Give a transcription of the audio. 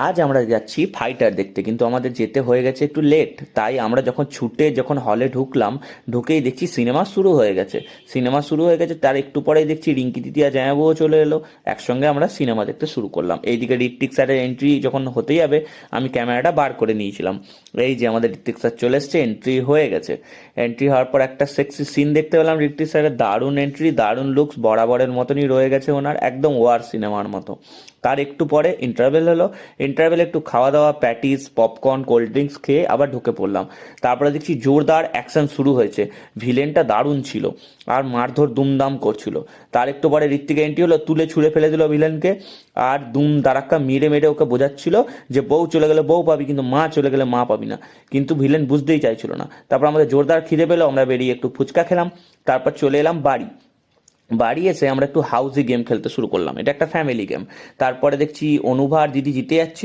আজ আমরা যাচ্ছি ফাইটার দেখতে, কিন্তু আমাদের যেতে হয়ে গেছে একটু লেট। তাই আমরা যখন হলে ঢুকলাম, ঢুকেই দেখছি সিনেমা শুরু হয়ে গেছে। সিনেমা শুরু হয়ে গেছে, তার একটু পরেই দেখছি রিঙ্কি দিদি আর জামাইবাবুও চলে এলো। একসঙ্গে আমরা সিনেমা দেখতে শুরু করলাম। এইদিকে ঋত্বিক স্যারের এন্ট্রি যখন হতে যাবে, আমি ক্যামেরাটা বার করে নিয়েছিলাম। এই যে আমাদের ঋত্বিক স্যার চলে এসছে, এন্ট্রি হয়ে গেছে। এন্ট্রি হওয়ার পর একটা সেক্সি সিন দেখতে পেলাম। ঋত্বিক স্যারের দারুণ এন্ট্রি, দারুণ লুকস, বরাবরের মতনই রয়ে গেছে ওনার, একদম ওয়ার সিনেমার মতো। তার একটু পরে ইন্টারভেল হলো। ইন্টারভেলে একটু খাওয়া দাওয়া, প্যাটিস, পপকর্ন, কোল্ড ড্রিঙ্কস খেয়ে আবার ঢুকে পড়লাম। তারপরে দেখছি জোরদার অ্যাকশন শুরু হয়েছে। ভিলেনটা দারুণ ছিল, আর মারধর দুমদাম করছিল। তার একটু পরে ঋত্বিক এন্ট্রি হলো, তুলে ছুঁড়ে ফেলে দিল ভিলেনকে। আর দুম দারাক্কা মেরে মেরে ওকে বোঝাচ্ছিল যে বউ চলে গেলে বউ পাবি, কিন্তু মা চলে গেলে মা পাবি না। কিন্তু ভিলেন বুঝতেই চাইছিল না। তারপর আমাদের জোরদার খিদে পেলো, আমরা বেরিয়ে একটু ফুচকা খেলাম। তারপর চলে এলাম বাড়ি। বাড়ি এসে আমরা একটু হাউজি গেম খেলতে শুরু করলাম। এটা একটা ফ্যামিলি গেম। তারপরে দেখছি অনুভা আর দিদি জিতে যাচ্ছিল।